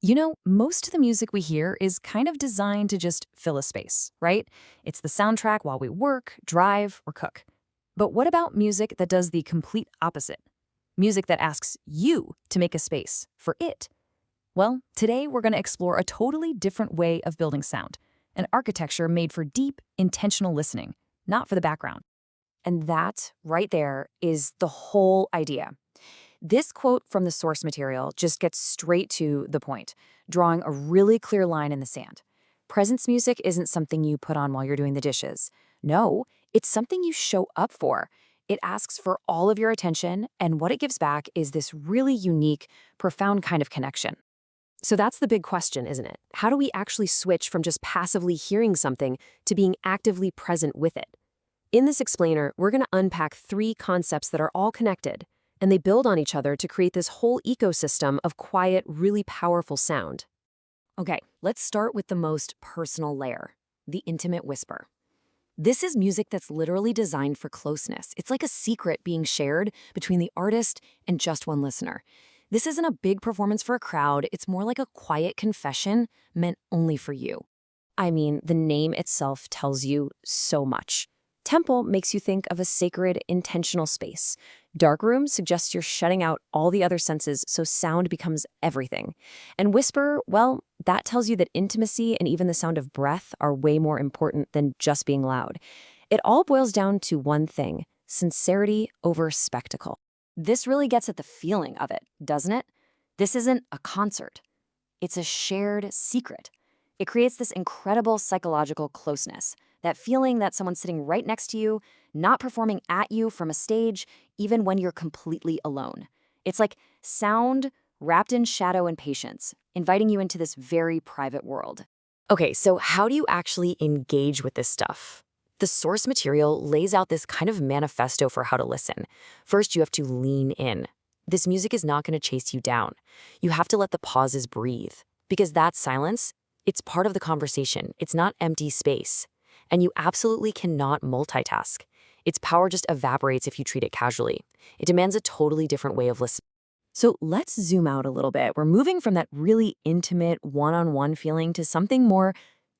You know, most of the music we hear is kind of designed to just fill a space, right? It's the soundtrack while we work, drive, or cook. But what about music that does the complete opposite? Music that asks you to make a space for it. Well, today we're going to explore a totally different way of building sound, an architecture made for deep, intentional listening, not for the background. And that, right there, is the whole idea. This quote from the source material just gets straight to the point, drawing a really clear line in the sand. Presence music isn't something you put on while you're doing the dishes. No, it's something you show up for. It asks for all of your attention, and what it gives back is this really unique, profound kind of connection. So that's the big question, isn't it? How do we actually switch from just passively hearing something to being actively present with it? In this explainer, we're going to unpack three concepts that are all connected, and they build on each other to create this whole ecosystem of quiet, really powerful sound. Okay, let's start with the most personal layer, the intimate whisper. This is music that's literally designed for closeness. It's like a secret being shared between the artist and just one listener. This isn't a big performance for a crowd, it's more like a quiet confession meant only for you. I mean, the name itself tells you so much. Temple makes you think of a sacred, intentional space. Darkroom suggests you're shutting out all the other senses so sound becomes everything. And whisper, well, that tells you that intimacy and even the sound of breath are way more important than just being loud. It all boils down to one thing: sincerity over spectacle. This really gets at the feeling of it, doesn't it? This isn't a concert. It's a shared secret. It creates this incredible psychological closeness, that feeling that someone's sitting right next to you, not performing at you from a stage, even when you're completely alone. It's like sound wrapped in shadow and patience, inviting you into this very private world. Okay, so how do you actually engage with this stuff? The source material lays out this kind of manifesto for how to listen. First, you have to lean in. This music is not going to chase you down. You have to let the pauses breathe, because that silence, it's part of the conversation. It's not empty space. And you absolutely cannot multitask. Its power just evaporates if you treat it casually. It demands a totally different way of listening. So let's zoom out a little bit. We're moving from that really intimate, one-on-one feeling to something more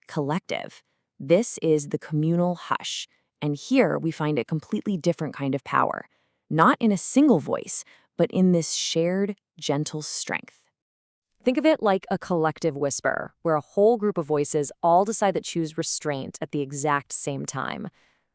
collective. This is the communal hush. And here we find a completely different kind of power. Not in a single voice, but in this shared, gentle strength. Think of it like a collective whisper, where a whole group of voices all decide to choose restraint at the exact same time.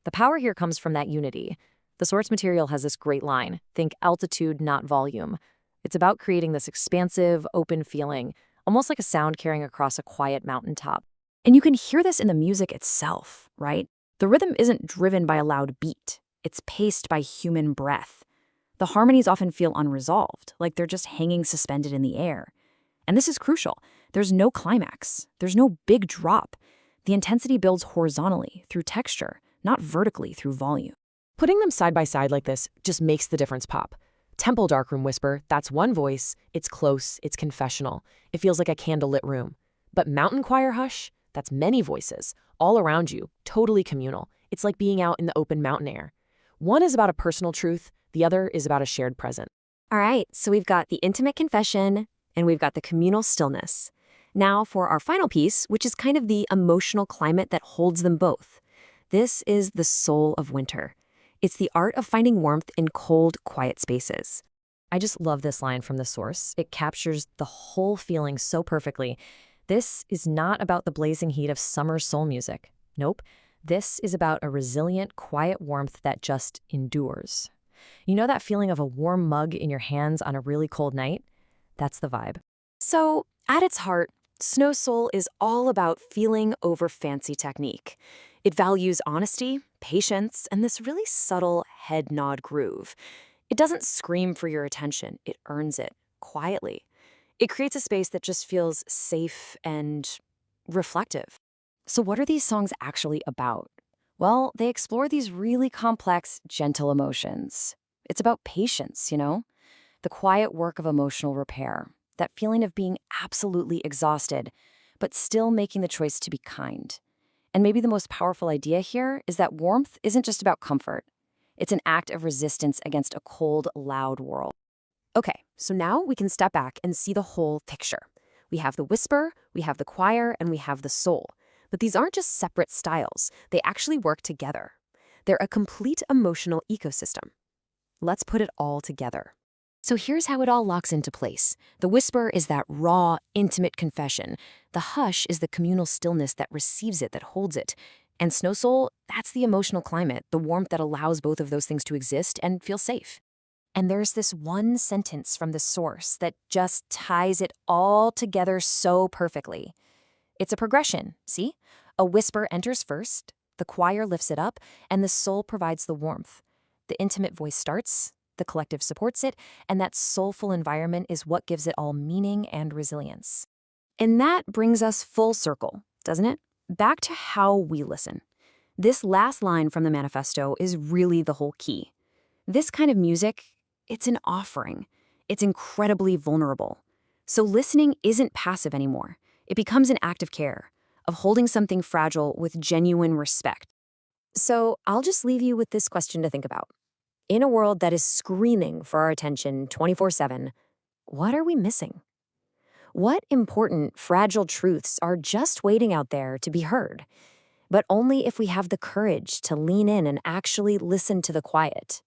The power here comes from that unity. The source material has this great line: think altitude, not volume. It's about creating this expansive, open feeling, almost like a sound carrying across a quiet mountaintop. And you can hear this in the music itself, right? The rhythm isn't driven by a loud beat. It's paced by human breath. The harmonies often feel unresolved, like they're just hanging suspended in the air. And this is crucial. There's no climax. There's no big drop. The intensity builds horizontally through texture, not vertically through volume. Putting them side by side like this just makes the difference pop. Temple Darkroom Whisper, that's one voice. It's close, it's confessional. It feels like a candlelit room. But Mountain Choir Hush, that's many voices, all around you, totally communal. It's like being out in the open mountain air. One is about a personal truth, the other is about a shared present. All right, so we've got the intimate confession, and we've got the communal stillness. Now for our final piece, which is kind of the emotional climate that holds them both. This is the soul of winter. It's the art of finding warmth in cold, quiet spaces. I just love this line from the source. It captures the whole feeling so perfectly. This is not about the blazing heat of summer soul music. Nope. This is about a resilient, quiet warmth that just endures. You know that feeling of a warm mug in your hands on a really cold night? That's the vibe. So, at its heart, Snowsoul is all about feeling over fancy technique. It values honesty, patience, and this really subtle head nod groove. It doesn't scream for your attention, it earns it quietly. It creates a space that just feels safe and reflective. So what are these songs actually about? Well, they explore these really complex, gentle emotions. It's about patience, the quiet work of emotional repair, that feeling of being absolutely exhausted, but still making the choice to be kind. And maybe the most powerful idea here is that warmth isn't just about comfort. It's an act of resistance against a cold, loud world. Okay, so now we can step back and see the whole picture. We have the whisper, we have the choir, and we have the soul. But these aren't just separate styles. They actually work together. They're a complete emotional ecosystem. Let's put it all together. So here's how it all locks into place. The whisper is that raw, intimate confession. The hush is the communal stillness that receives it, that holds it. And Snowsoul, that's the emotional climate, the warmth that allows both of those things to exist and feel safe. And there's this one sentence from the source that just ties it all together so perfectly. It's a progression, see? A whisper enters first, the choir lifts it up, and the soul provides the warmth. The intimate voice starts, the collective supports it, and that soulful environment is what gives it all meaning and resilience. And that brings us full circle, doesn't it? Back to how we listen. This last line from the manifesto is really the whole key. This kind of music, it's an offering. It's incredibly vulnerable. So listening isn't passive anymore. It becomes an act of care, of holding something fragile with genuine respect. So I'll just leave you with this question to think about. In a world that is screaming for our attention 24/7, what are we missing? What important, fragile truths are just waiting out there to be heard? But only if we have the courage to lean in and actually listen to the quiet.